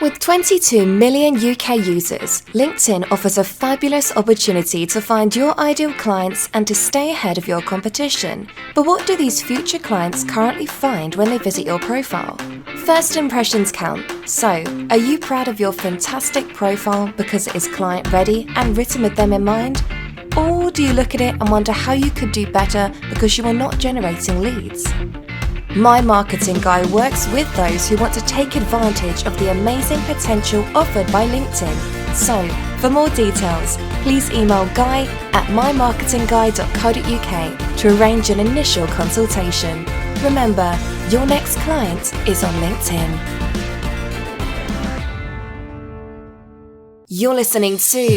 With 22 million UK users, LinkedIn offers a fabulous opportunity to find your ideal clients and to stay ahead of your competition. But what do these future clients currently find when they visit your profile? First impressions count. So, are you proud of your fantastic profile because it is client ready and written with them in mind? Or do you look at it and wonder how you could do better because you are not generating leads? My Marketing Guy works with those who want to take advantage of the amazing potential offered by LinkedIn. So, for more details, please email guy@mymarketingguy.co.uk to arrange an initial consultation. Remember, your next client is on LinkedIn. You're listening to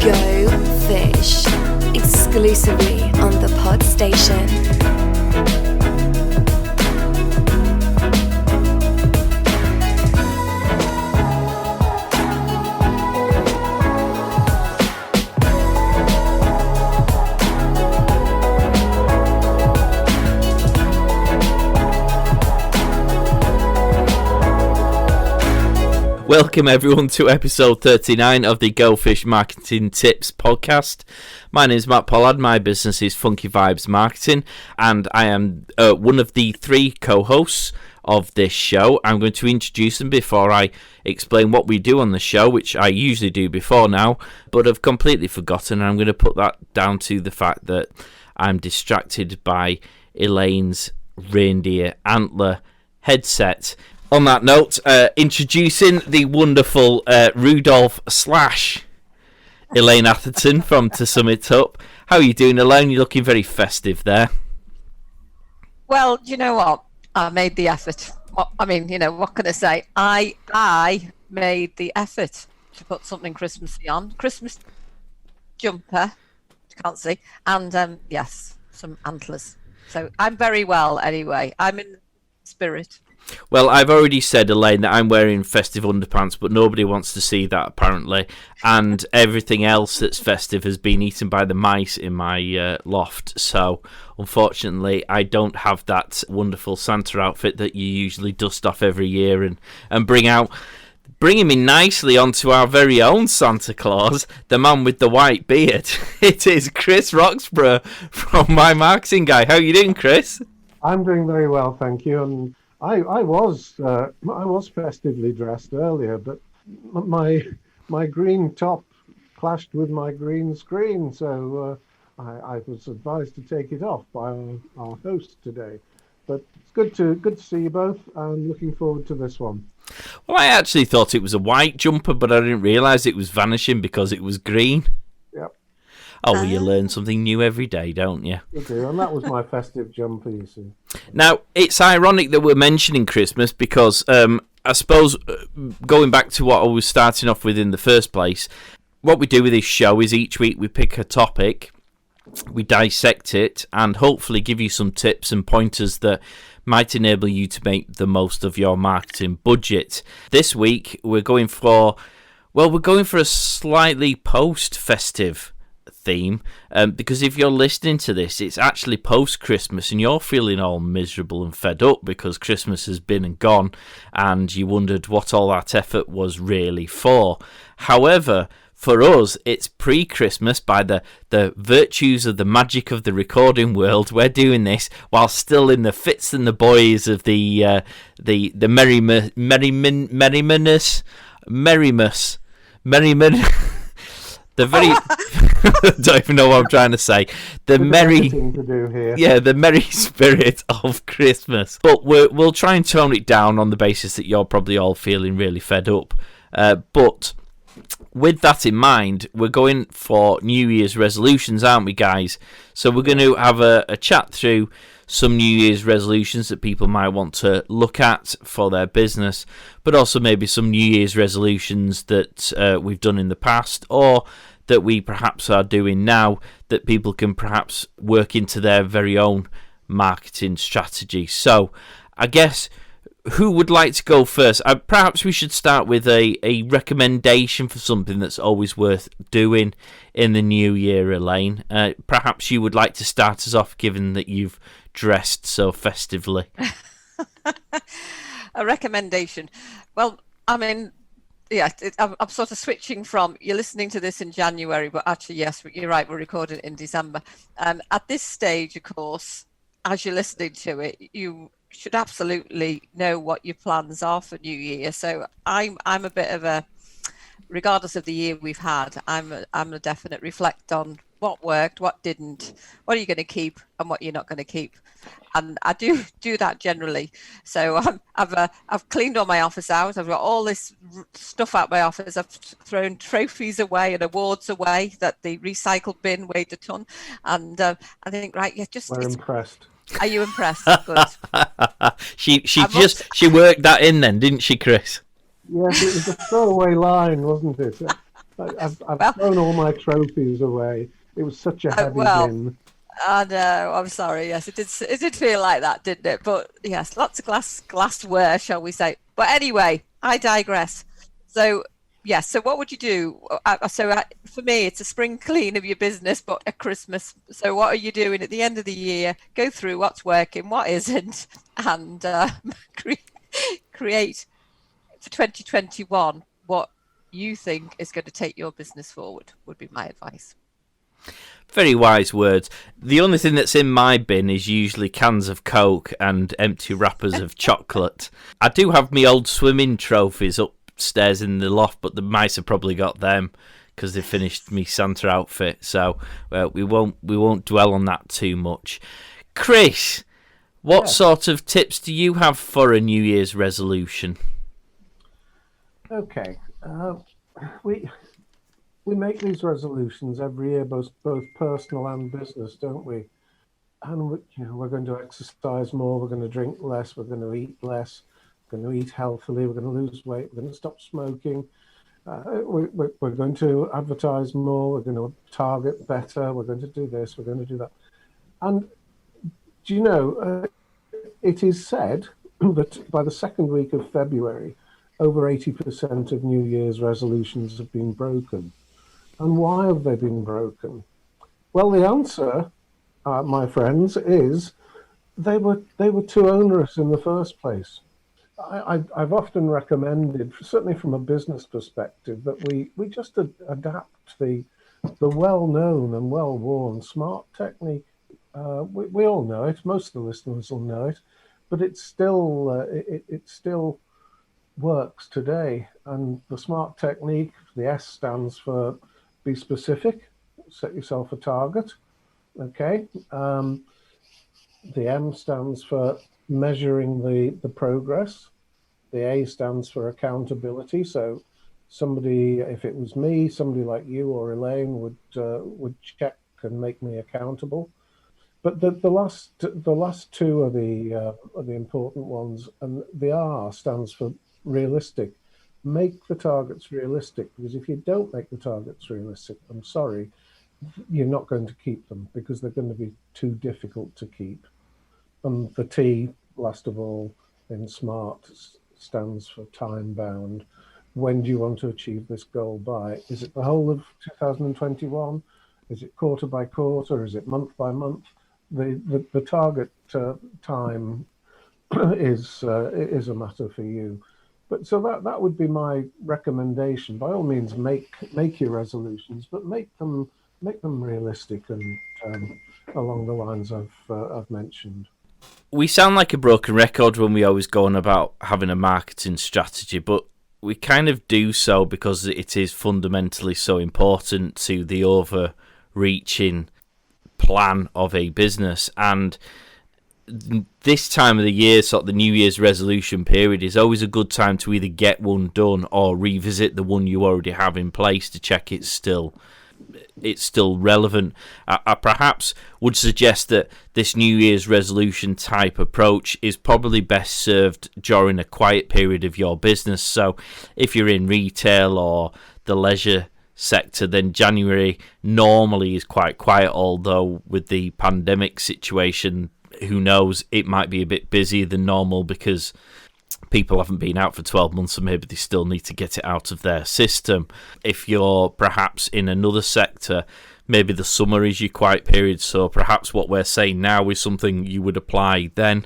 Go Fish, exclusively on the Pod Station. Welcome everyone to episode 39 of the Go Fish Marketing Tips podcast. My name is Matt Pollard, my business is Funky Vibes Marketing, and I am one of the three co-hosts of this show. I'm going to introduce them before I explain what we do on the show, which I usually do before now, but I've completely forgotten, and I'm going to put that down to the fact that I'm distracted by Elaine's reindeer antler headset. On that note, introducing the wonderful Rudolph / Elaine Atherton from To Sum It Up. How are you doing, Elaine? You're looking very festive there. Well, you know what? I made the effort. I mean, you know, what can I say? I made the effort to put something Christmassy on. Christmas jumper, can't see, and yes, some antlers. So I'm very well anyway. I'm in spirit. Well, I've already said, Elaine, that I'm wearing festive underpants, but nobody wants to see that, apparently. And everything else that's festive has been eaten by the mice in my loft. So, unfortunately, I don't have that wonderful Santa outfit that you usually dust off every year and bring out. Bringing me nicely onto our very own Santa Claus, the man with the white beard. It is Chris Roxburgh from My Marketing Guy. How are you doing, Chris? I'm doing very well, thank you. And I was festively dressed earlier, but my green top clashed with my green screen, so I was advised to take it off by our host today. But it's good to see you both, and looking forward to this one. Well, I actually thought it was a white jumper, but I didn't realise it was vanishing because it was green. Yep. Oh, well, you learn something new every day, don't you? You do, and that was my festive jumper, you see. Now, it's ironic that we're mentioning Christmas because I suppose going back to what I was starting off with in the first place, what we do with this show is each week we pick a topic, we dissect it, and hopefully give you some tips and pointers that might enable you to make the most of your marketing budget. This week, we're going for a slightly post-festive theme, because if you're listening to this, it's actually post-Christmas and you're feeling all miserable and fed up because Christmas has been and gone and you wondered what all that effort was really for. However, for us, it's pre-Christmas. By the virtues of the magic of the recording world, we're doing this while still in the fits and the boys of the merryman. The very, I don't even know what I'm trying to say. The merry spirit of Christmas. But we'll try and tone it down on the basis that you're probably all feeling really fed up. But with that in mind, we're going for New Year's resolutions, aren't we, guys? So we're going to have a chat through some New Year's resolutions that people might want to look at for their business, but also maybe some New Year's resolutions that we've done in the past or that we perhaps are doing now that people can perhaps work into their very own marketing strategy. So I guess, who would like to go first? Perhaps we should start with a recommendation for something that's always worth doing in the new year, Elaine. Perhaps you would like to start us off, given that you've dressed so festively. A recommendation. Well, I mean, I'm sort of switching from, you're listening to this in January, but actually, yes, you're right, we're recording it in December. At this stage, of course, as you're listening to it, you should absolutely know what your plans are for New Year. So I'm a bit of a, regardless of the year we've had, I'm a definite reflect on what worked, what didn't, what are you going to keep and what you're not going to keep. And I do that generally. So I've cleaned all my office out. I've got all this stuff out my office. I've thrown trophies away and awards away that the recycled bin weighed a ton. And I think, right, yeah, just... We're impressed. Are you impressed? Good. She worked that in then, didn't she, Chris? Yes, it was a throwaway line, wasn't it? I've thrown all my trophies away. It was such a heavy bin. I know. I'm sorry. Yes, it did feel like that, didn't it? But yes, lots of glassware, shall we say? But anyway, I digress. So yes. So what would you do? For me, it's a spring clean of your business, but at Christmas. So what are you doing at the end of the year? Go through what's working, what isn't, and create for 2021 what you think is going to take your business forward. Would be my advice. Very wise words. The only thing that's in my bin is usually cans of Coke and empty wrappers of chocolate. I do have my old swimming trophies upstairs in the loft, but the mice have probably got them because they finished me Santa outfit. So we won't dwell on that too much. Chris, what sort of tips do you have for a New Year's resolution? Okay, we make these resolutions every year, both personal and business, don't we? And we're going to exercise more, we're going to drink less, we're going to eat less, we're going to eat healthily, we're going to lose weight, we're going to stop smoking, we're going to advertise more, we're going to target better, we're going to do this, we're going to do that. And do you know, it is said that by the second week of February, over 80% of New Year's resolutions have been broken. And why have they been broken? Well, the answer, my friends, is they were too onerous in the first place. I've often recommended, certainly from a business perspective, that we just adapt the well-known and well-worn SMART technique. We all know it. Most of the listeners will know it, but it still works today. And the SMART technique, the S stands for be specific, set yourself a target. Okay. The M stands for measuring the progress. The A stands for accountability. So somebody, if it was me, somebody like you or Elaine would check and make me accountable. But the last two are the important ones, and the R stands for realistic. Make the targets realistic, because if you don't make the targets realistic, I'm sorry, you're not going to keep them because they're going to be too difficult to keep. And the T, last of all, in SMART stands for time bound. When do you want to achieve this goal by? Is it the whole of 2021? Is it quarter by quarter? Is it month by month? The target time is a matter for you. But so that would be my recommendation. By all means, make your resolutions, but make them realistic and along the lines I've mentioned. We sound like a broken record when we always go on about having a marketing strategy, but we kind of do so because it is fundamentally so important to the overreaching plan of a business. And this time of the year, sort of the New Year's resolution period, is always a good time to either get one done or revisit the one you already have in place to check it's still relevant. I perhaps would suggest that this New Year's resolution type approach is probably best served during a quiet period of your business. So if you're in retail or the leisure sector, then January normally is quite quiet, although with the pandemic situation, who knows, it might be a bit busier than normal because people haven't been out for 12 months, so maybe they still need to get it out of their system. If you're perhaps in another sector, maybe the summer is your quiet period, so perhaps what we're saying now is something you would apply then.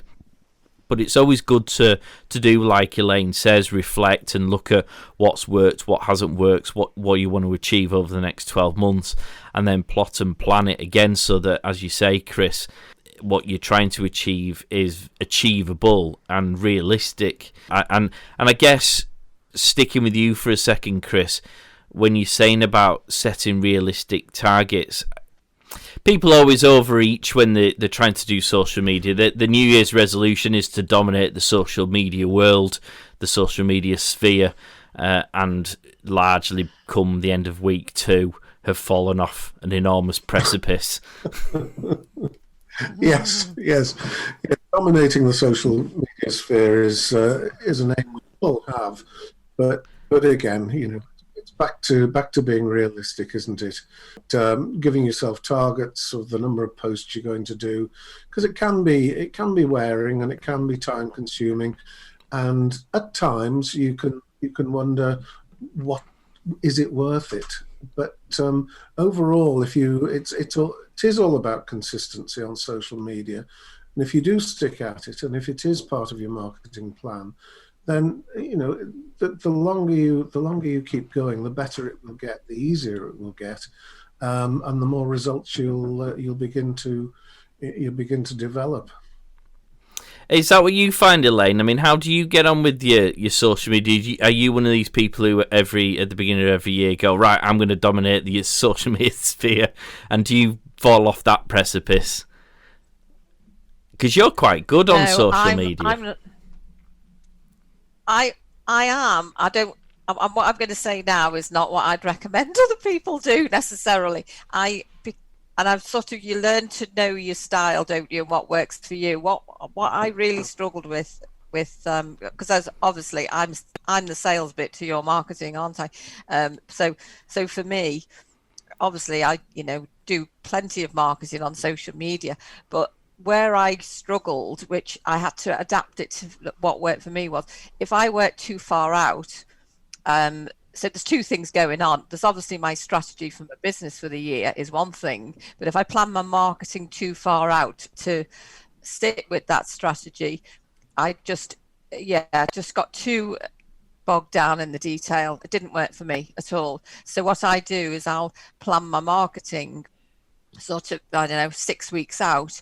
but it's always good to do like Elaine says, reflect and look at what's worked, what hasn't worked, what you want to achieve over the next 12 months, and then plot and plan it again so that, as you say, Chris, what you're trying to achieve is achievable and realistic. And I guess, sticking with you for a second, Chris, when you're saying about setting realistic targets, people always overreach when they're trying to do social media. The New Year's resolution is to dominate the social media world, the social media sphere, and largely come the end of week 2 have fallen off an enormous precipice. Yes. Dominating the social media sphere is an aim we all have, but again, it's back to being realistic, isn't it? Giving yourself targets of the number of posts you're going to do, because it can be wearing and it can be time consuming, and at times you can wonder, what is it worth it? But overall, it is all about consistency on social media, and if you do stick at it, and if it is part of your marketing plan, then the longer you keep going, the better it will get, the easier it will get, and the more results you'll begin to develop. Is that what you find, Elaine? I mean, how do you get on with your social media? Are you one of these people who at the beginning of every year go, right, I'm going to dominate the social media sphere, and do you fall off that precipice? Because you're quite good on social media. I am. I don't. What I'm going to say now is not what I'd recommend other people do necessarily. And I've you learn to know your style, don't you, and what works for you. What I really struggled with because obviously I'm the sales bit to your marketing, aren't I? So for me, obviously I do plenty of marketing on social media, but where I struggled, which I had to adapt it to what worked for me, was if I worked too far out. So there's two things going on. There's obviously my strategy for my business for the year is one thing, but if I plan my marketing too far out to stick with that strategy, I just got too bogged down in the detail. It didn't work for me at all. So what I do is I'll plan my marketing sort of, 6 weeks out,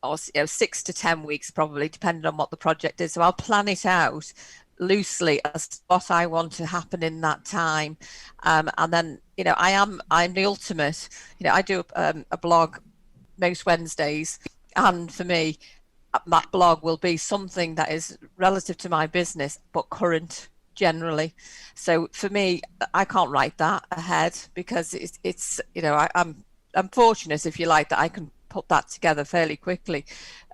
or 6 to 10 weeks probably, depending on what the project is. So I'll plan it out loosely as what I want to happen in that time, and then I'm the ultimate. I do a blog most Wednesdays, and for me, that blog will be something that is relative to my business but current generally. So for me, I can't write that ahead because it's I'm fortunate, if you like, that I can put that together fairly quickly.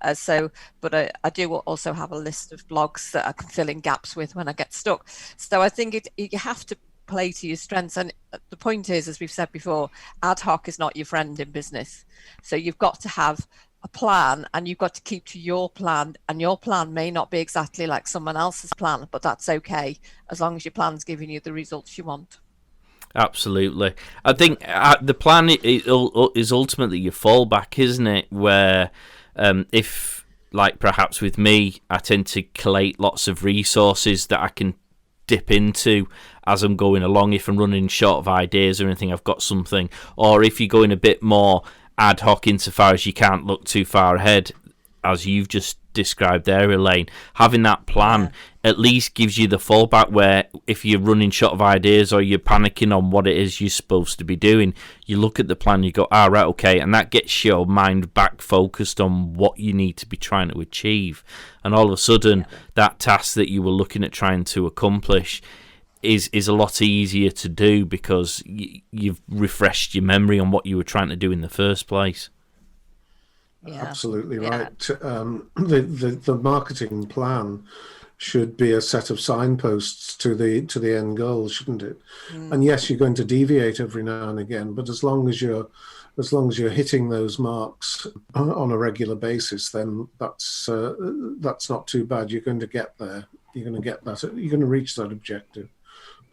But I do also have a list of blogs that I can fill in gaps with when I get stuck. So I think you have to play to your strengths. And the point is, as we've said before, ad hoc is not your friend in business. So you've got to have a plan, and you've got to keep to your plan, and your plan may not be exactly like someone else's plan, but that's okay as long as your plan's giving you the results you want. Absolutely. I think the plan is ultimately your fallback, isn't it? Where if, like perhaps with me, I tend to collate lots of resources that I can dip into as I'm going along. If I'm running short of ideas or anything, I've got something. Or if you're going a bit more ad hoc insofar as you can't look too far ahead, as you've just described there, Elaine, having that plan at least gives you the fallback where if you're running short of ideas or you're panicking on what it is you're supposed to be doing, you look at the plan, you go, right, okay, and that gets your mind back focused on what you need to be trying to achieve. And all of a sudden, that task that you were looking at trying to accomplish is a lot easier to do because you've refreshed your memory on what you were trying to do in the first place. Yeah. Absolutely right. The marketing plan should be a set of signposts to the end goal, shouldn't it? And yes, you're going to deviate every now and again, but as long as you're hitting those marks on a regular basis, then that's not too bad. You're going to get there. You're going to get that. You're going to reach that objective.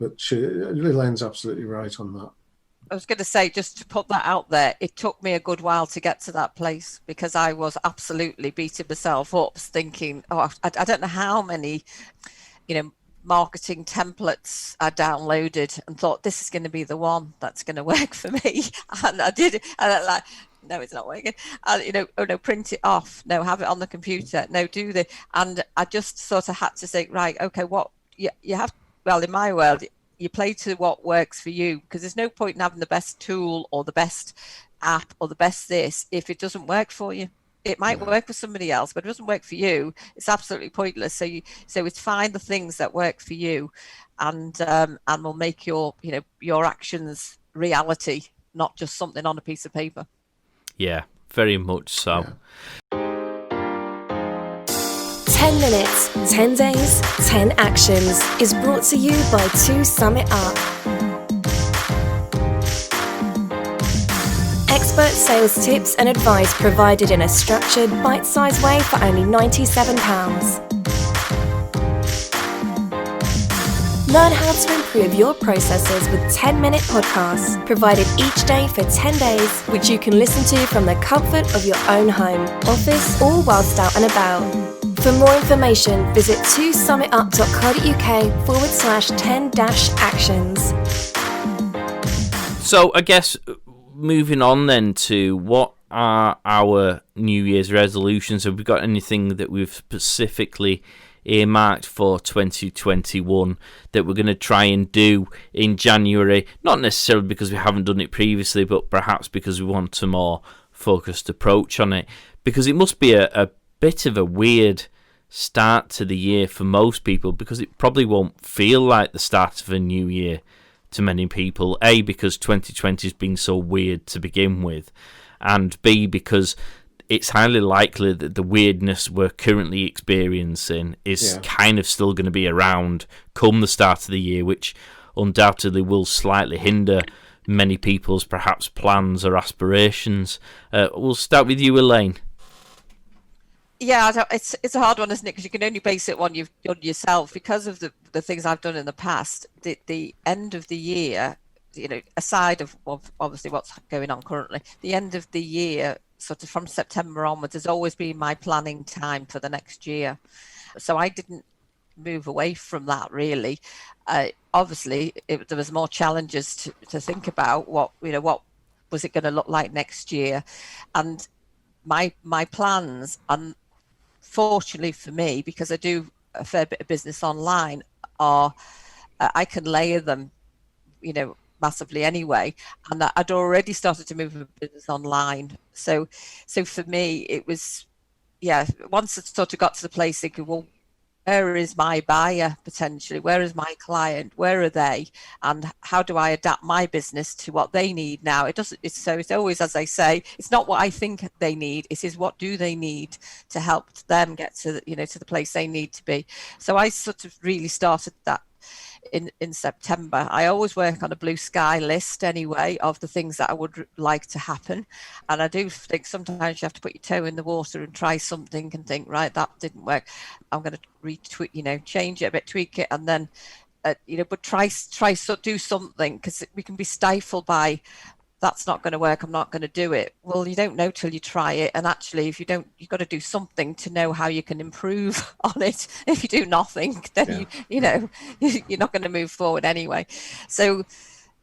But Elaine's absolutely right on that. I was going to say, just to put that out there, it took me a good while to get to that place because I was absolutely beating myself up, thinking, oh, I don't know how many, marketing templates I downloaded and thought this is going to be the one that's going to work for me. And I did it. And I'm like, no, it's not working. Oh no, print it off. No, have it on the computer. No, do the. And I just sort of had to think, right, okay, what you have, well, in my world, you play to what works for you, because there's no point in having the best tool or the best app or the best this if it doesn't work for you. It might work for somebody else, but it doesn't work for you. It's absolutely pointless. So it's find the things that work for you, and will make your actions reality, not just something on a piece of paper. Yeah, very much so. 10 minutes, 10 days, 10 actions is brought to you by 2 Summit Up. Expert sales tips and advice provided in a structured, bite-sized way for only £97. Learn how to improve your processes with 10-minute podcasts provided each day for 10 days, which you can listen to from the comfort of your own home, office, or whilst out and about. For more information, visit 2summitup.co.uk/10-actions. So I guess moving on then to what are our New Year's resolutions? Have we got anything that we've specifically earmarked for 2021 that we're going to try and do in January? Not necessarily because we haven't done it previously, but perhaps because we want a more focused approach on it. Because it must be a bit of a weird start to the year for most people, because it probably won't feel like the start of a new year to many people. A, because 2020 has been so weird to begin with, and B, because it's highly likely that the weirdness we're currently experiencing is kind of still going to be around come the start of the year, which undoubtedly will slightly hinder many people's perhaps plans or aspirations. We'll start with you, Elaine. Yeah, it's a hard one, isn't it? Because you can only base it on you've done yourself. Because of the things I've done in the past, the end of the year, aside of obviously what's going on currently, the end of the year, sort of from September onwards, has always been my planning time for the next year. So I didn't move away from that really. Obviously, there was more challenges to think about. What was it going to look like next year, and my plans, unfortunately for me, because I do a fair bit of business online, are I can layer them, massively anyway, and I'd already started to move a business online. So for me, it was, once it sort of got to the place thinking, well, where is my buyer potentially? Where is my client? Where are they? And how do I adapt my business to what they need now? It's always, as I say, it's not what I think they need. It is what do they need to help them get to to the place they need to be. So I sort of really started that in September. I always work on a blue sky list anyway of the things that I would like to happen, and I do think sometimes you have to put your toe in the water and try something and think, right, that didn't work, I'm going to change it a bit, tweak it, and then but try do something, because we can be stifled by that's not going to work, I'm not going to do it. Well, you don't know till you try it, and actually if you don't, you've got to do something to know how you can improve on it. If you do nothing, then you're not going to move forward anyway. So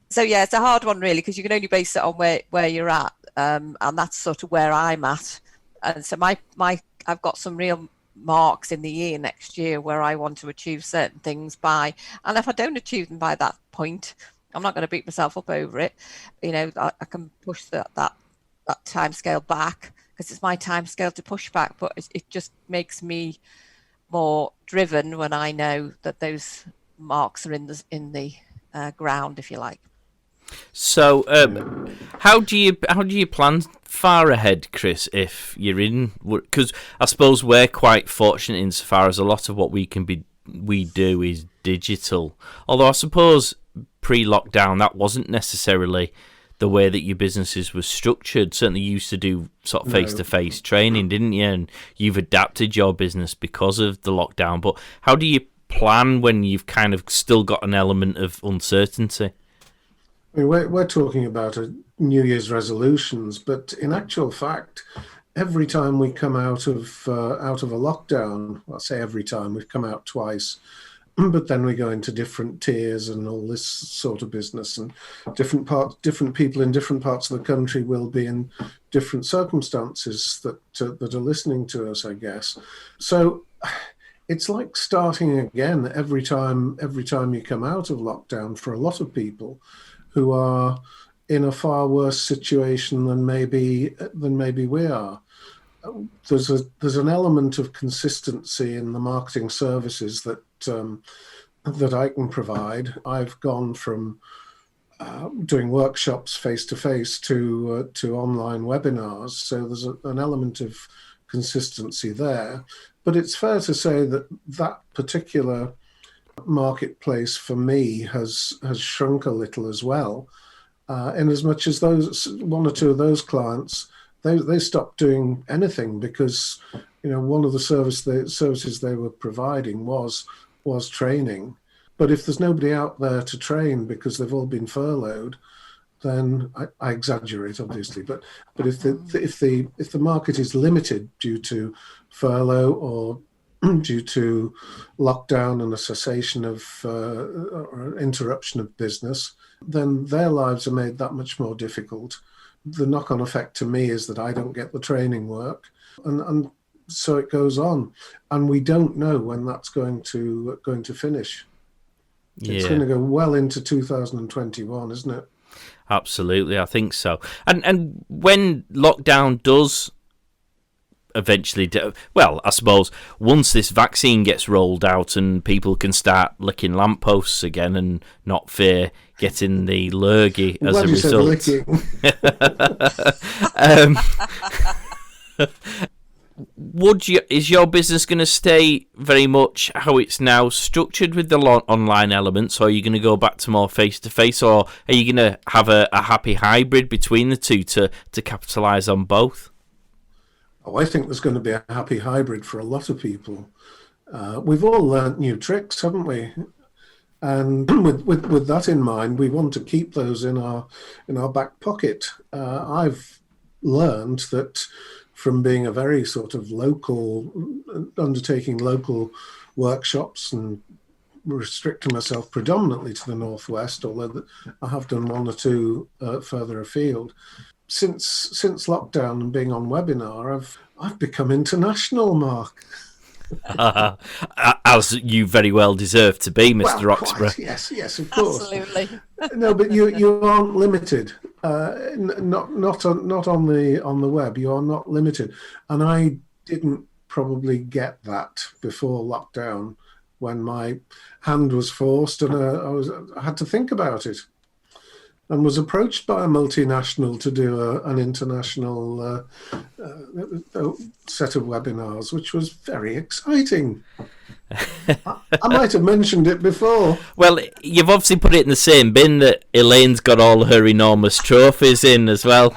it's a hard one really, because you can only base it on where you're at, and that's sort of where I'm at. And so I've got some real marks in the year next year where I want to achieve certain things by, and if I don't achieve them by that point, I'm not going to beat myself up over it. I can push that time scale back, because it's my time scale to push back, but it just makes me more driven when I know that those marks are in the ground, if you like. So, how do you plan far ahead, Chris? If you're in, because I suppose we're quite fortunate insofar as a lot of what we do is digital. Although I suppose pre-lockdown that wasn't necessarily the way that your businesses were structured. Certainly you used to do sort of face-to-face training, didn't you? And you've adapted your business because of the lockdown. But how do you plan when you've kind of still got an element of uncertainty? I mean, we're talking about a New Year's resolutions, but in actual fact, every time we come out of a lockdown, I'll say every time we've come out twice, but then we go into different tiers and all this sort of business, and different people in different parts of the country will be in different circumstances that are listening to us, I guess. So it's like starting again every time you come out of lockdown for a lot of people who are in a far worse situation than maybe we are. There's an element of consistency in the marketing services that I can provide. I've gone from doing workshops face to face to online webinars, so there's an element of consistency there. But it's fair to say that particular marketplace for me has shrunk a little as well, in as much as those one or two of those clients, they stopped doing anything because one of the services they were providing was training. But if there's nobody out there to train because they've all been furloughed, then I exaggerate, obviously. But if the market is limited due to furlough or due to lockdown and a cessation of or interruption of business, then their lives are made that much more difficult. The knock-on effect to me is that I don't get the training work, and so it goes on, and we don't know when that's going to finish. Yeah. It's going to go well into 2021, isn't it? Absolutely, I think so. And when lockdown does eventually, well, I suppose once this vaccine gets rolled out and people can start licking lampposts again and not fear getting the lurgy as a result. Is your business going to stay very much how it's now structured with the online elements, or are you going to go back to more face-to-face, or are you going to have a happy hybrid between the two to capitalise on both? Oh, I think there's going to be a happy hybrid for a lot of people. We've all learnt new tricks, haven't we? And with that in mind, we want to keep those in our back pocket. I've learned that from being a very sort of undertaking local workshops and restricting myself predominantly to the Northwest, although I have done one or two further afield. Since lockdown and being on webinar, I've become international, Mark. As you very well deserve to be, Mr. Roxburgh. Yes, of course. Absolutely. No, but you aren't limited. Not on the web. You are not limited, and I didn't probably get that before lockdown, when my hand was forced and I had to think about it, and was approached by a multinational to do an international set of webinars, which was very exciting. I might have mentioned it before. Well, you've obviously put it in the same bin that Elaine's got all her enormous trophies in as well.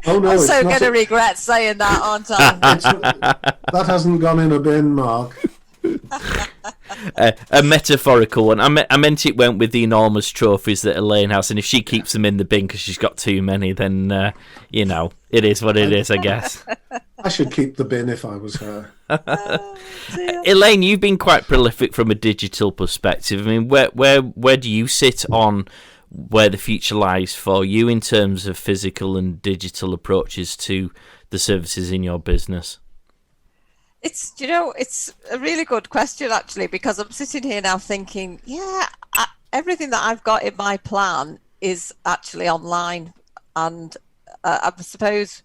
Oh no, I'm so going to regret saying that, aren't I? That hasn't gone in a bin, Mark. A metaphorical one. I meant it went with the enormous trophies that Elaine has, and if she keeps them in the bin because she's got too many, then it is what it is, I guess. I should keep the bin if I was her. Elaine, you've been quite prolific from a digital perspective. I mean, where do you sit on where the future lies for you in terms of physical and digital approaches to the services in your business? It's a really good question, actually, because I'm sitting here now thinking, everything that I've got in my plan is actually online, and I suppose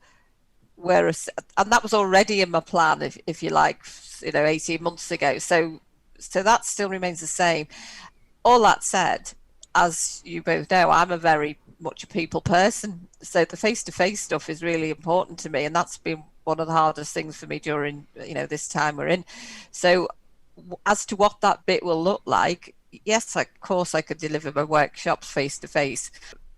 and that was already in my plan, if you like, 18 months ago. So that still remains the same. All that said, as you both know, I'm a very much a people person, so the face-to-face stuff is really important to me, and that's been one of the hardest things for me during this time we're in. So as to what that bit will look like, yes, of course I could deliver my workshops face-to-face,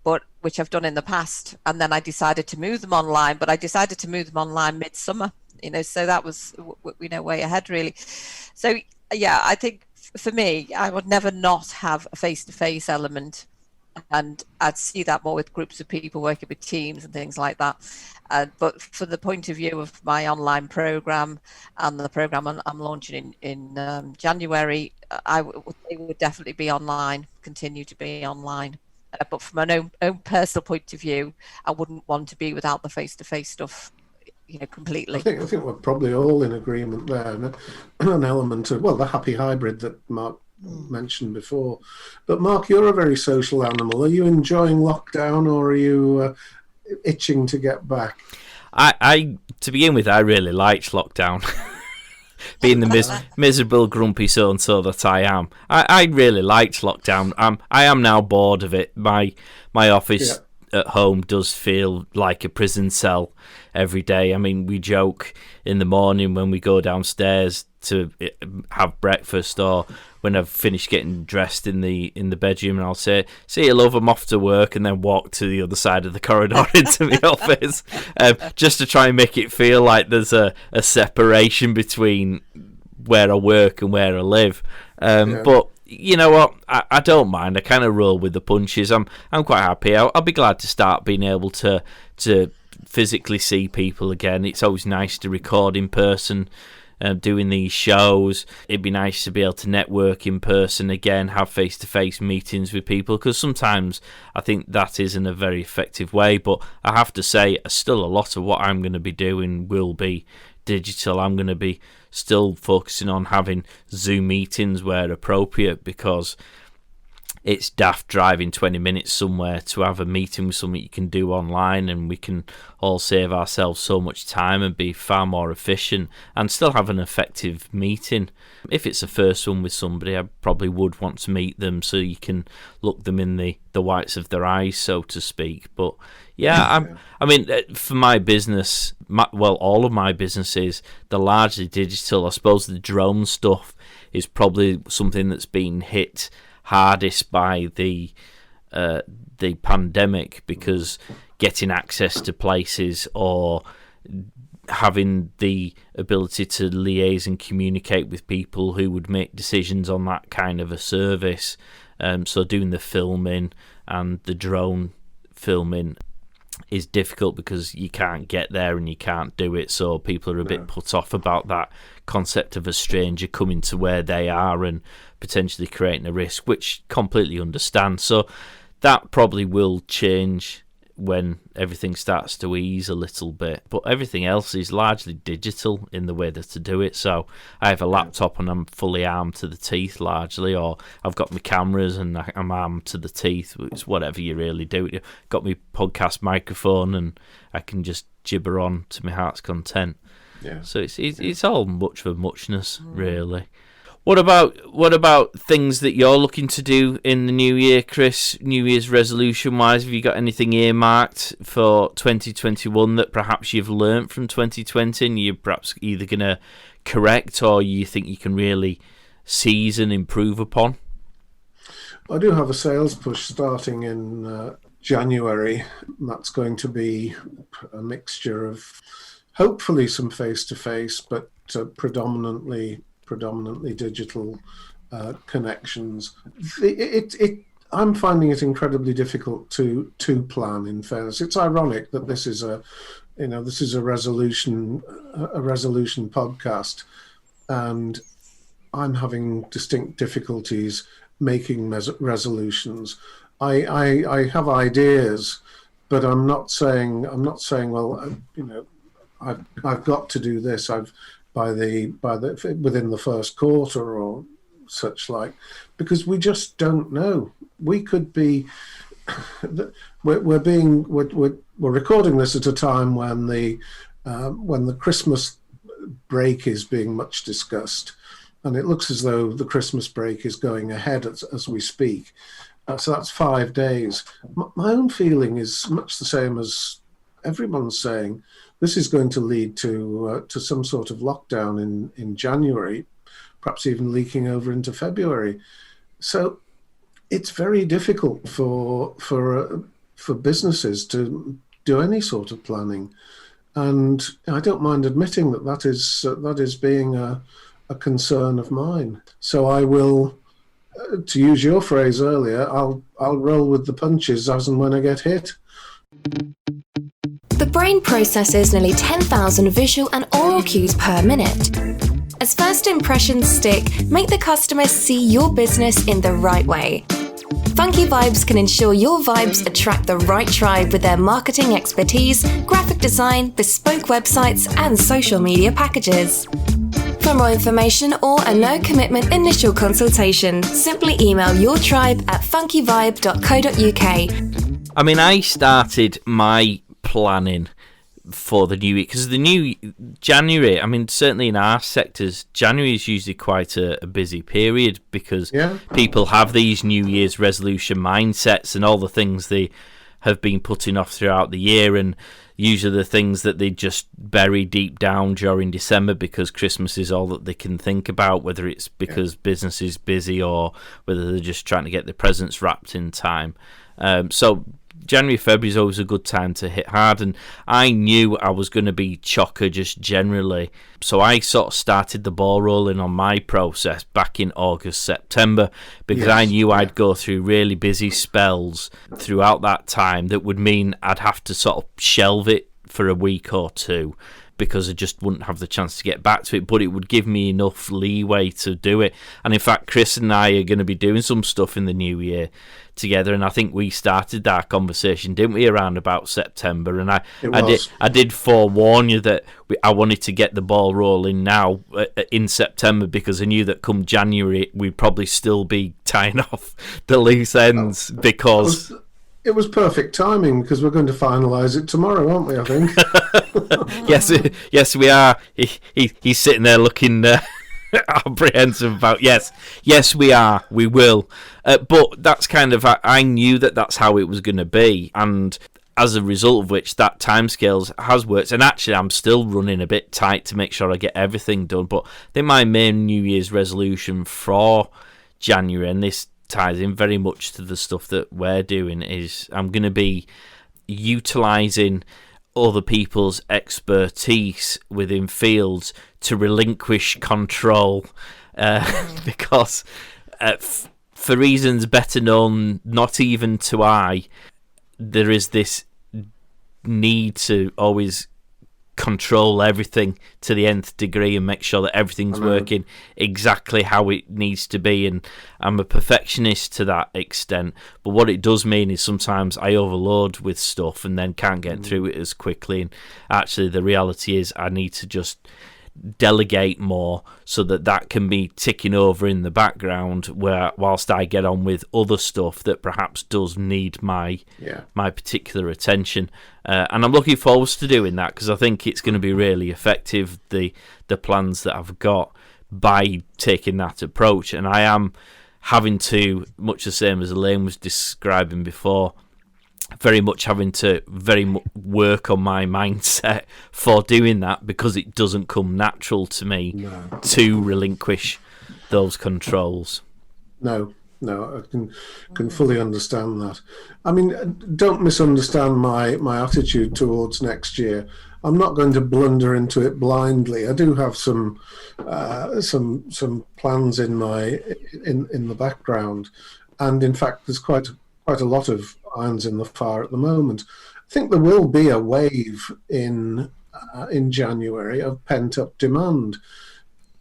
but which I've done in the past, and then I decided to move them online, but I decided to move them online mid-summer, so that was way ahead, really. So I think for me, I would never not have a face-to-face element, and I'd see that more with groups of people working with teams and things like that. But for the point of view of my online program and the program I'm launching in January, they would definitely be online, continue to be online. But from an own personal point of view, I wouldn't want to be without the face-to-face stuff, completely. I think we're probably all in agreement there. An element of, well, the happy hybrid that Mark mentioned before. But Mark, you're a very social animal. Are you enjoying lockdown, or are you itching to get back? I to begin with, I really liked lockdown. Being the miserable, grumpy so-and-so that I am, I really liked lockdown. I am now bored of it. My office at home does feel like a prison cell every day. I mean, we joke in the morning when we go downstairs to have breakfast, or when I've finished getting dressed in the bedroom, and I'll say, "See you, love, I'm off to work," and then walk to the other side of the corridor into the office, just to try and make it feel like there's a separation between where I work and where I live. But you know what? I don't mind. I kind of roll with the punches. I'm quite happy. I'll be glad to start being able to physically see people again. It's always nice to record in person. Doing these shows, it'd be nice to be able to network in person again, have face-to-face meetings with people, because sometimes I think that isn't a very effective way. But I have to say, still a lot of what I'm going to be doing will be digital. I'm going to be still focusing on having Zoom meetings where appropriate, because it's daft driving 20 minutes somewhere to have a meeting with something you can do online, and we can all save ourselves so much time and be far more efficient and still have an effective meeting. If it's a first one with somebody, I probably would want to meet them so you can look them in the whites of their eyes, so to speak. But yeah, I mean, for my business, all of my businesses, they're largely digital. I suppose the drone stuff is probably something that's been hit hardest by the pandemic, because getting access to places or having the ability to liaise and communicate with people who would make decisions on that kind of a service, so doing the filming and the drone filming is difficult because you can't get there and you can't do it, so people are a bit put off about that concept of a stranger coming to where they are and potentially creating a risk, which completely understand. So that probably will change when everything starts to ease a little bit, but everything else is largely digital in the way that to do it. So I have a laptop and I'm fully armed to the teeth largely, or I've got my cameras and I'm armed to the teeth. It's whatever you really do. Got my podcast microphone and I can just gibber on to my heart's content. So it's all much for muchness, really. What about things that you're looking to do in the new year, Chris? New Year's resolution wise, have you got anything earmarked for 2021 that perhaps you've learnt from 2020 and you're perhaps either going to correct or you think you can really seize and improve upon? I do have a sales push starting in January. That's going to be a mixture of hopefully some face-to-face, but predominantly digital connections. I'm finding it incredibly difficult to plan. In fairness, it's ironic that this is a resolution podcast, and I'm having distinct difficulties making resolutions. I have ideas, but I'm not saying well, I've got to do this. Within the first quarter or such like, because we just don't know. We could be. We're recording this at a time when the Christmas break is being much discussed, and it looks as though the Christmas break is going ahead as we speak. So that's 5 days. My own feeling is much the same as everyone's saying. This is going to lead to some sort of lockdown in January, perhaps even leaking over into February. So it's very difficult for businesses to do any sort of planning, and I don't mind admitting that is being a a concern of mine. So I will, to use your phrase earlier, I'll roll with the punches as and when I get hit. The brain processes nearly 10,000 visual and oral cues per minute. As first impressions stick, make the customer see your business in the right way. Funky Vibes can ensure your vibes attract the right tribe with their marketing expertise, graphic design, bespoke websites, and social media packages. For more information or a no-commitment initial consultation, simply email your tribe at funkyvibe.co.uk. I mean, I started my planning for the new year because the new January, I mean, certainly in our sectors, January is usually quite a busy period because people have these New Year's resolution mindsets and all the things they have been putting off throughout the year, and usually the things that they just bury deep down during December because Christmas is all that they can think about, whether it's because business is busy or whether they're just trying to get the presents wrapped in time. So January, February is always a good time to hit hard, and I knew I was going to be chocker just generally. So I sort of started the ball rolling on my process back in August, September, because I knew I'd go through really busy spells throughout that time that would mean I'd have to sort of shelve it for a week or two because I just wouldn't have the chance to get back to it, but it would give me enough leeway to do it. And in fact, Chris and I are going to be doing some stuff in the new year together, and I think we started that conversation, didn't we, around about September? And I did forewarn you that I wanted to get the ball rolling now in September because I knew that come January we'd probably still be tying off the loose ends because it was perfect timing because we're going to finalise it tomorrow, aren't we? I think. yes, we are. He's sitting there looking apprehensive about. Yes, we are. We will. But that's kind of. I knew that's how it was going to be, and as a result of which, that timescales has worked. And actually, I'm still running a bit tight to make sure I get everything done. But I think my main New Year's resolution for January, and this ties in very much to the stuff that we're doing, is I'm going to be utilising other people's expertise within fields to relinquish control because for reasons better known not even to I, there is this need to always control everything to the nth degree and make sure that everything's working exactly how it needs to be, and I'm a perfectionist to that extent. But what it does mean is sometimes I overload with stuff and then can't get through it as quickly, and actually the reality is I need to just delegate more so that can be ticking over in the background whilst I get on with other stuff that perhaps does need my particular attention, and I'm looking forward to doing that because I think it's going to be really effective, the plans that I've got, by taking that approach. And I am having to, much the same as Elaine was describing before, very much having to work on my mindset for doing that because it doesn't come natural to me to relinquish those controls. No, I can fully understand that. I mean, don't misunderstand my attitude towards next year. I'm not going to blunder into it blindly. I do have some plans in the background, and in fact, there's quite a lot of irons in the fire at the moment. I think there will be a wave in January of pent-up demand,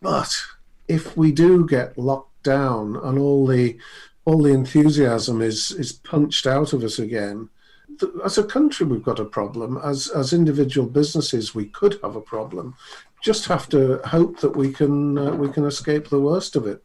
but if we do get locked down and all the enthusiasm is punched out of us again, as a country we've got a problem. As individual businesses, we could have a problem. Just have to hope that we can escape the worst of it.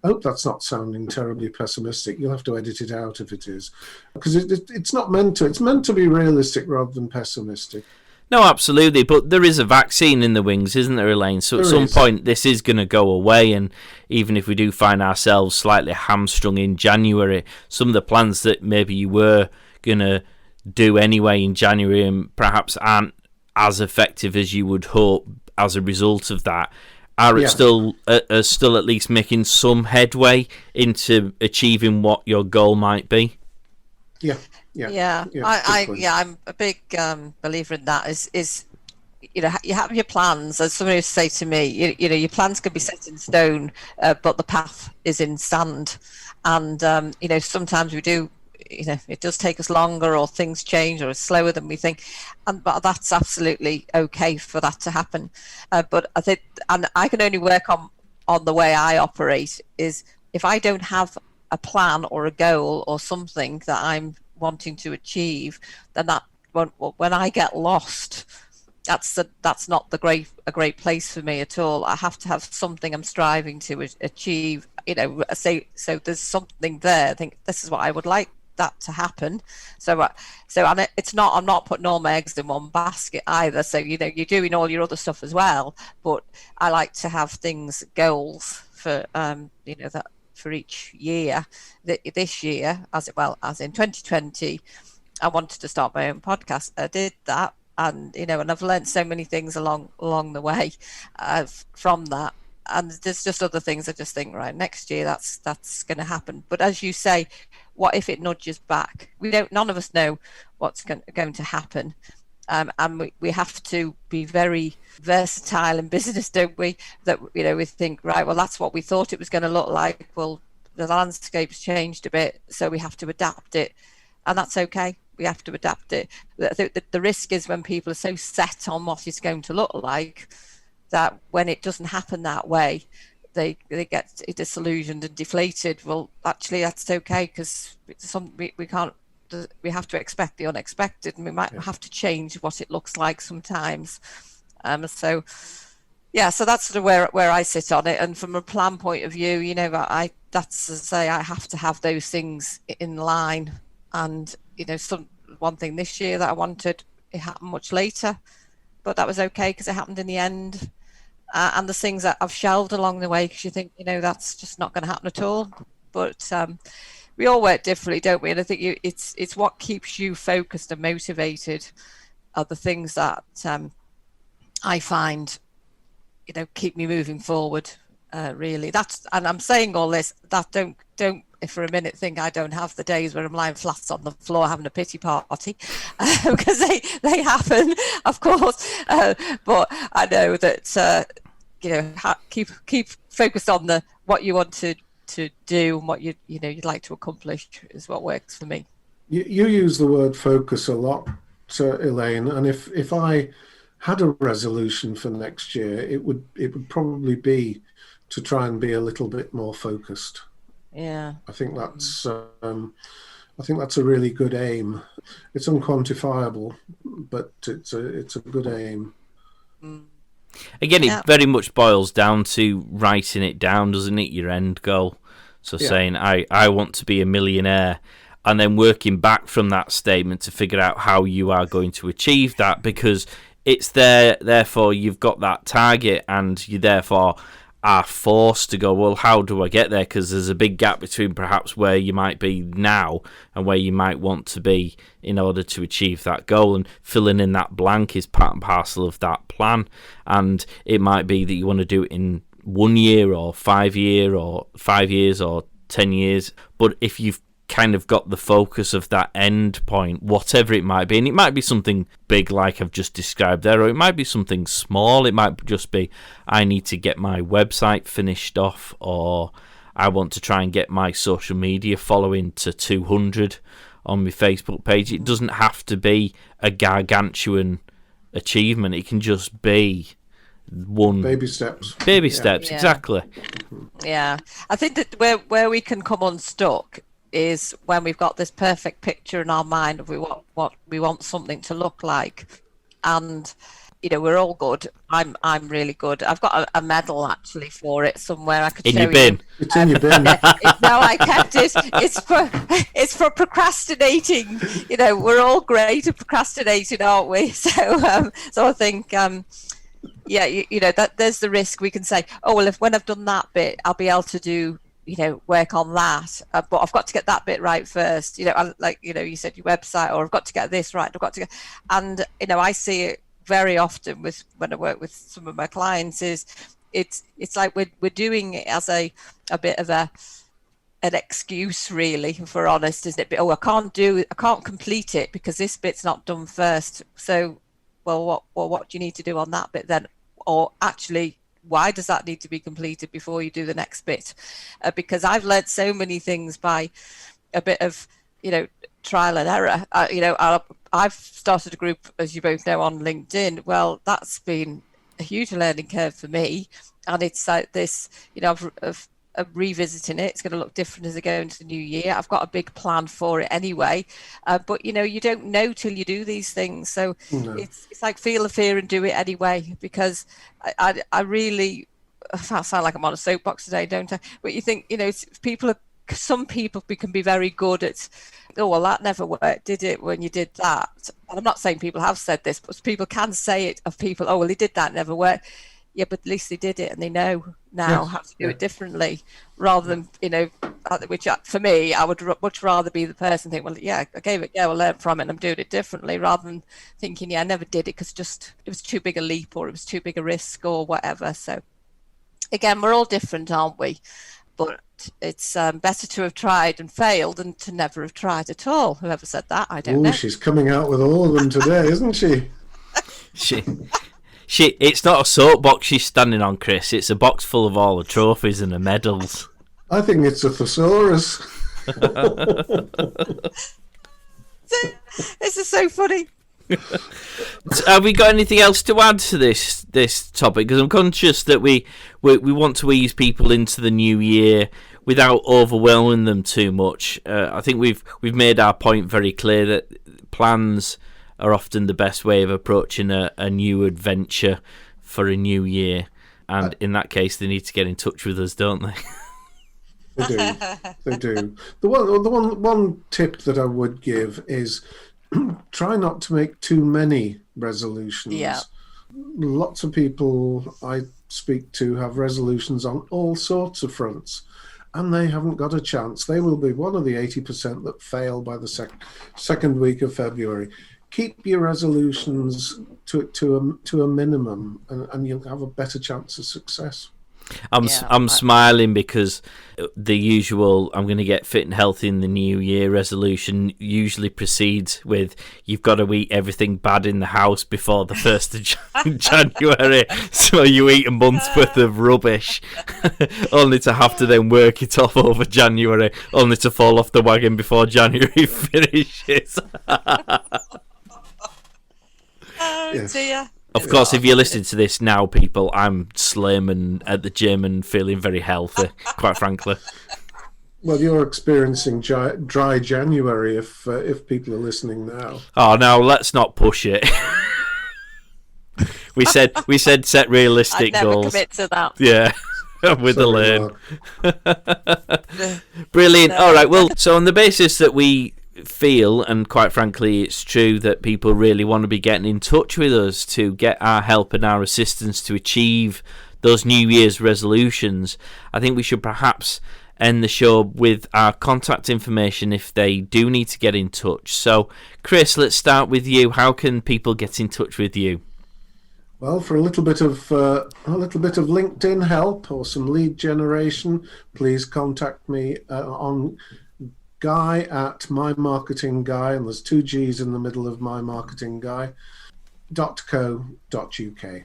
I hope that's not sounding terribly pessimistic. You'll have to edit it out if it is, because it's not meant to. It's meant to be realistic rather than pessimistic. No, absolutely. But there is a vaccine in the wings, isn't there, Elaine? So at some point, this is going to go away. And even if we do find ourselves slightly hamstrung in January, some of the plans that maybe you were going to do anyway in January and perhaps aren't as effective as you would hope as a result of that, are still at least making some headway into achieving what your goal might be? I'm a big believer in that. Is you have your plans. As somebody used to say to me, your plans can be set in stone, but the path is in sand. And sometimes we do. It does take us longer, or things change, or it's slower than we think, but that's absolutely okay for that to happen. But I think, and I can only work on the way I operate, is if I don't have a plan or a goal or something that I'm wanting to achieve, then that when I get lost, that's not a great place for me at all. I have to have something I'm striving to achieve. So there's something there. I think this is what I would like that to happen. And it's not. I'm not putting all my eggs in one basket either. So you're doing all your other stuff as well. But I like to have goals for that for each year. This year, as in 2020, I wanted to start my own podcast. I did that. And and I've learned so many things along the way from that. And there's just other things I just think, right, next year that's going to happen. But as you say, what if it nudges back? None of us know what's going to happen, and we have to be very versatile in business, don't we? That we think, right, well, that's what we thought it was going to look like. Well, the landscape's changed a bit, so we have to adapt it, and that's okay. We have to adapt it. The risk is when people are so set on what it's going to look like that when it doesn't happen that way, they get disillusioned and deflated. Well, actually, that's okay, because we have to expect the unexpected, and we might have to change what it looks like sometimes. So that's sort of where I sit on it. And from a plan point of view, that's to say, I have to have those things in line. And one thing this year that I wanted, it happened much later, but that was okay because it happened in the end. And there's things that I've shelved along the way because you think that's just not going to happen at all. But we all work differently, don't we? And I think it's what keeps you focused and motivated are the things that I find keep me moving forward. Really, and I'm saying all this, that don't for a minute think I don't have the days where I'm lying flat on the floor having a pity party, because they happen, of course. But I know that keep focused on what you want to do and what you'd like to accomplish is what works for me. You use the word focus a lot, Elaine, and if I had a resolution for next year, it would probably be to try and be a little bit more focused. Yeah, I think that's a really good aim. It's unquantifiable, but it's a good aim. Again, it very much boils down to writing it down, doesn't it? Your end goal. So saying, I want to be a millionaire, and then working back from that statement to figure out how you are going to achieve that, because it's there. Therefore, you've got that target, and you therefore are forced to go, well, how do I get there? Because there's a big gap between perhaps where you might be now and where you might want to be in order to achieve that goal. And filling in that blank is part and parcel of that plan. And it might be that you want to do it in 1 year or 5 year or 5 years or 10 years. But if you've kind of got the focus of that end point, whatever it might be, and it might be something big like I've just described there, or it might be something small. It might just be, I need to get my website finished off, or I want to try and get my social media following to 200 on my Facebook page. It doesn't have to be a gargantuan achievement. It can just be one baby steps. Exactly. Yeah, I think that where we can come unstuck is when we've got this perfect picture in our mind of what we want something to look like. And we're all good. I'm really good. I've got a medal actually for it somewhere. I could in show your bin. You. It's in your bin. No, I kept it. It's for procrastinating. We're all great at procrastinating, aren't we? So I think that there's the risk. We can say, oh well, when I've done that bit, I'll be able to do work on that, but I've got to get that bit right first. You said your website, or I've got to get this right. And I see it very often when I work with some of my clients. It's like we're doing it as a bit of an excuse, really, if we're honest, isn't it? But, I can't complete it because this bit's not done first. So, what do you need to do on that bit then? Or actually, why does that need to be completed before you do the next bit? Because I've learned so many things by a bit of, trial and error. I've started a group, as you both know, on LinkedIn. Well, that's been a huge learning curve for me. And it's like this, of revisiting it. It's going to look different as I go into the new year. I've got a big plan for it anyway. But, you don't know till you do these things. So it's like feel the fear and do it anyway, because I really, I sound like I'm on a soapbox today, don't I? But you think, some people can be very good at, that never worked, did it, when you did that? And I'm not saying people have said this, but people can say it of people, he did that, never worked. Yeah, but at least they did it and they know now how to do it differently, rather than, which for me, I would much rather be the person think, I gave it, I learned from it and I'm doing it differently, rather than thinking, I never did it because it was too big a leap or it was too big a risk or whatever. So again, we're all different, aren't we? But it's better to have tried and failed than to never have tried at all. Whoever said that, I don't know. She's coming out with all of them today, isn't she? It's not a soapbox she's standing on, Chris. It's a box full of all the trophies and the medals. I think it's a thesaurus. This is so funny. Have we got anything else to add to this topic? Because I'm conscious that we want to ease people into the new year without overwhelming them too much. I think we've made our point very clear that plans are often the best way of approaching a new adventure for a new year, and in that case, they need to get in touch with us, don't they? They do. The one tip that I would give is try not to make too many resolutions. Yeah. Lots of people I speak to have resolutions on all sorts of fronts, and they haven't got a chance. They will be one of the 80% that fail by the second week of February. Keep your resolutions to a minimum, and you'll have a better chance of success. I'm smiling because the usual "I'm going to get fit and healthy in the new year" resolution usually precedes with "you've got to eat everything bad in the house before the 1st of January, so you eat a month's worth of rubbish, only to have to then work it off over January, only to fall off the wagon before January finishes." Yes. Dear. Of course, if you're listening to this now, people, I'm slim and at the gym and feeling very healthy, quite frankly. Well, you're experiencing dry January if people are listening now. Oh, no, let's not push it. we said set realistic I'd never goals. commit to that. Yeah. With Elaine. Brilliant. All right, well, so on the basis that we feel, and quite frankly it's true, that people really want to be getting in touch with us to get our help and our assistance to achieve those New Year's resolutions, I think we should perhaps end the show with our contact information if they do need to get in touch. So Chris, let's start with you. How can people get in touch with you? Well, for a little bit of LinkedIn help or some lead generation, please contact me on Guy at My Marketing Guy, and there's 2 G's in the middle of My Marketing Guy, .co.uk.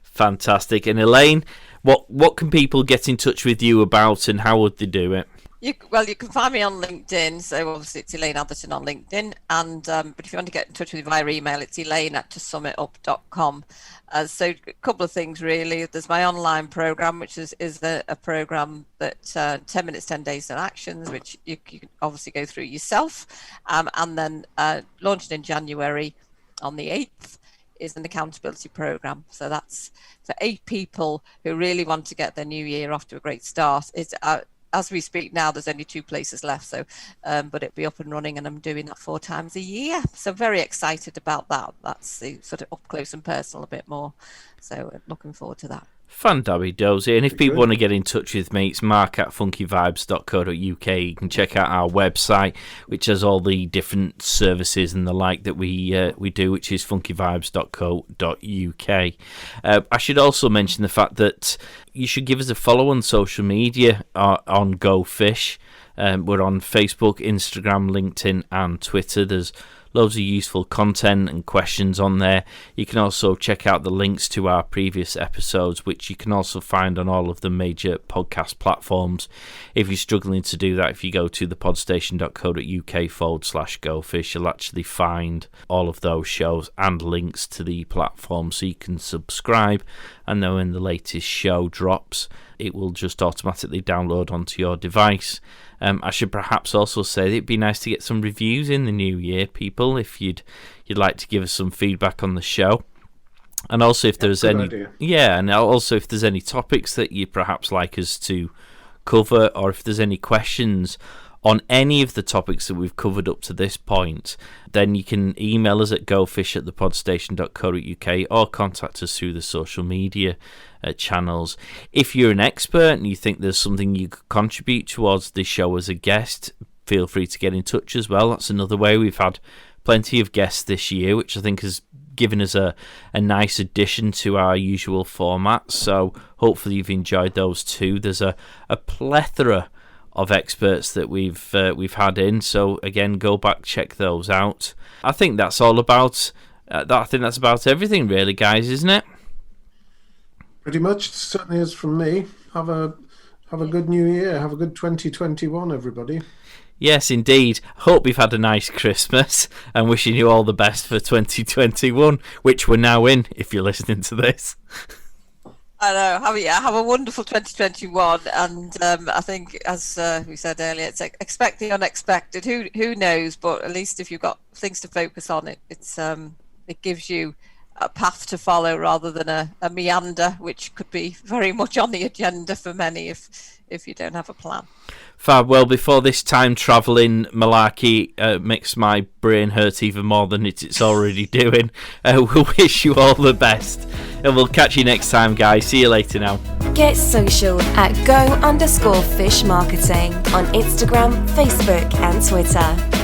Fantastic. And Elaine, what can people get in touch with you about, and how would they do it? You can find me on LinkedIn. So obviously it's Elaine Atherton on LinkedIn. And but if you want to get in touch with me via email, it's elaine@tosummitup.com. So a couple of things really. There's my online program, which is a program that 10 minutes, 10 days, 10 actions, which you can obviously go through yourself. And then launched in January on the 8th is an accountability program. So that's for 8 people who really want to get their new year off to a great start. It's as we speak now, there's only 2 places left, so but it'll be up and running, and I'm doing that 4 times a year. So very excited about that. That's the sort of up close and personal a bit more. So looking forward to that. Fandaby-dozy. And if people want to get in touch with me, it's mark@funkyvibes.co.uk. You can check out our website, which has all the different services and the like that we do, which is funkyvibes.co.uk. I should also mention the fact that you should give us a follow on social media on Go Fish. We're on Facebook, Instagram, LinkedIn and Twitter. There's loads of useful content and questions on there. You can also check out the links to our previous episodes, which you can also find on all of the major podcast platforms. If you're struggling to do that, if you go to thepodstation.co.uk/gofish, you'll actually find all of those shows and links to the platform, so you can subscribe, and then when the latest show drops, it will just automatically download onto your device. I should perhaps also say that it'd be nice to get some reviews in the new year, people, if you'd like to give us some feedback on the show. And also if there's any idea. Yeah, and also if there's any topics that you perhaps like us to cover, or if there's any questions on any of the topics that we've covered up to this point, then you can email us at gofish@thepodstation.co.uk or contact us through the social media channels. If you're an expert and you think there's something you could contribute towards this show as a guest, feel free to get in touch as well. That's another way. We've had plenty of guests this year, which I think has given us a nice addition to our usual format, so hopefully you've enjoyed those too. There's a plethora of experts that we've had in, so again, go back, check those out. I think that's all about I think that's about everything really, guys, isn't it? Pretty much, certainly is from me. Have a good new year. Have a good 2021, everybody. Yes, indeed. Hope you've had a nice Christmas, and wishing you all the best for 2021, which we're now in, if you're listening to this. I know. Have a wonderful 2021, and I think, as we said earlier, it's expect the unexpected. Who knows? But at least if you've got things to focus on, it gives you a path to follow rather than a meander, which could be very much on the agenda for many if you don't have a plan. Fab. Well, before this time travelling malarkey makes my brain hurt even more than it's already doing, we'll wish you all the best, and we'll catch you next time, guys. See you later now. Get social at go_fish marketing on Instagram, Facebook and Twitter.